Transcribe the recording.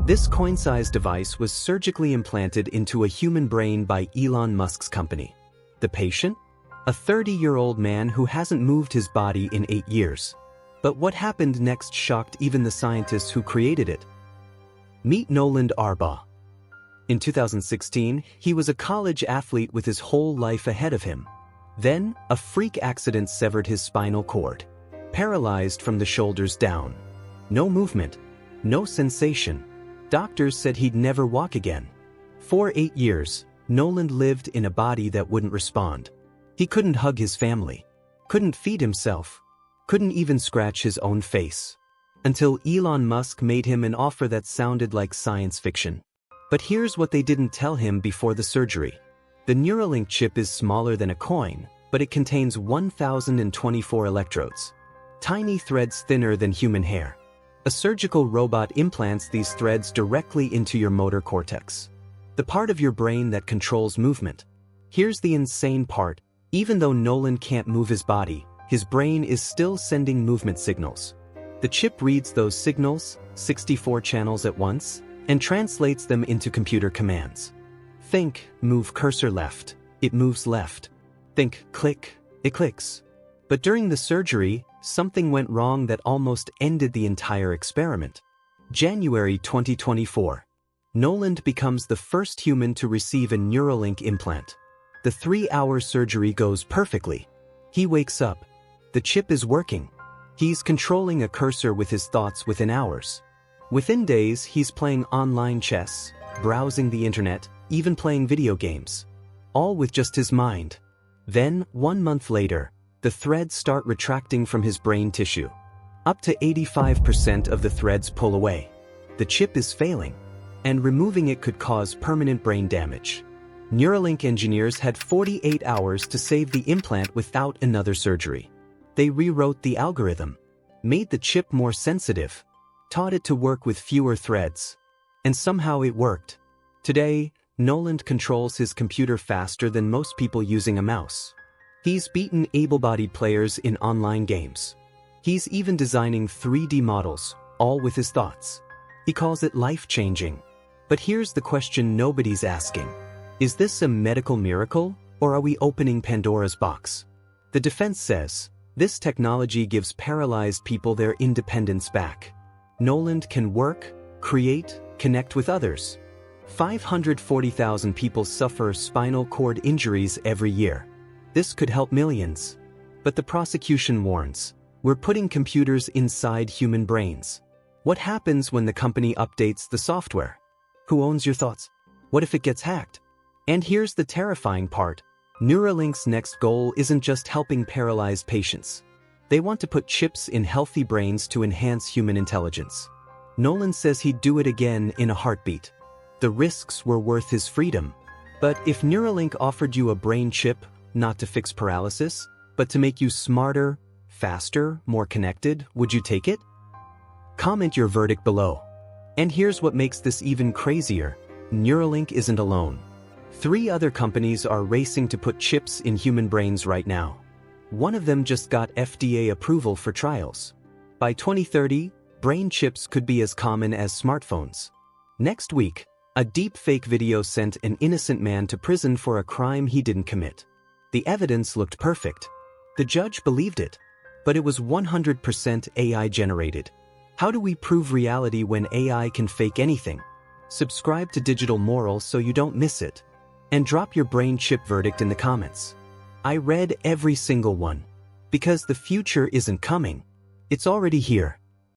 This coin-sized device was surgically implanted into a human brain by Elon Musk's company. The patient? A 30-year-old man who hasn't moved his body in 8 years. But what happened next shocked even the scientists who created it. Meet Noland Arbaugh. In 2016, he was a college athlete with his whole life ahead of him. Then, a freak accident severed his spinal cord. Paralyzed from the shoulders down. No movement. No sensation. Doctors said he'd never walk again. For 8 years, Noland lived in a body that wouldn't respond. He couldn't hug his family. Couldn't feed himself. Couldn't even scratch his own face. Until Elon Musk made him an offer that sounded like science fiction. But here's what they didn't tell him before the surgery. The Neuralink chip is smaller than a coin, but it contains 1,024 electrodes. Tiny threads thinner than human hair. A surgical robot implants these threads directly into your motor cortex, the part of your brain that controls movement. Here's the insane part. Even though Noland can't move his body, his brain is still sending movement signals. The chip reads those signals, 64 channels at once, and translates them into computer commands. Think, move cursor left, it moves left. Think, click, it clicks. But during the surgery, something went wrong that almost ended the entire experiment. January 2024. Noland becomes the first human to receive a Neuralink implant. The 3-hour surgery goes perfectly. He wakes up. The chip is working. He's controlling a cursor with his thoughts within hours. Within days, he's playing online chess, browsing the internet, even playing video games. All with just his mind. Then, 1 month later, the threads start retracting from his brain tissue. Up to 85% of the threads pull away. The chip is failing, and removing it could cause permanent brain damage. Neuralink engineers had 48 hours to save the implant without another surgery. They rewrote the algorithm, made the chip more sensitive, taught it to work with fewer threads. And somehow it worked. Today, Noland controls his computer faster than most people using a mouse. He's beaten able-bodied players in online games. He's even designing 3D models, all with his thoughts. He calls it life-changing. But here's the question nobody's asking. Is this a medical miracle, or are we opening Pandora's box? The defense says, this technology gives paralyzed people their independence back. Noland can work, create, connect with others. 540,000 people suffer spinal cord injuries every year. This could help millions. But the prosecution warns, we're putting computers inside human brains. What happens when the company updates the software? Who owns your thoughts? What if it gets hacked? And here's the terrifying part. Neuralink's next goal isn't just helping paralyzed patients. They want to put chips in healthy brains to enhance human intelligence. Noland says he'd do it again in a heartbeat. The risks were worth his freedom. But if Neuralink offered you a brain chip, not to fix paralysis, but to make you smarter, faster, more connected, would you take it? Comment your verdict below. And here's what makes this even crazier. Neuralink isn't alone. 3 other companies are racing to put chips in human brains right now. One of them just got FDA approval for trials. By 2030, brain chips could be as common as smartphones. Next week, a deepfake video sent an innocent man to prison for a crime he didn't commit. The evidence looked perfect. The judge believed it. But it was 100% AI generated. How do we prove reality when AI can fake anything? Subscribe to Digital Moral so you don't miss it. And drop your brain chip verdict in the comments. I read every single one. Because the future isn't coming. It's already here.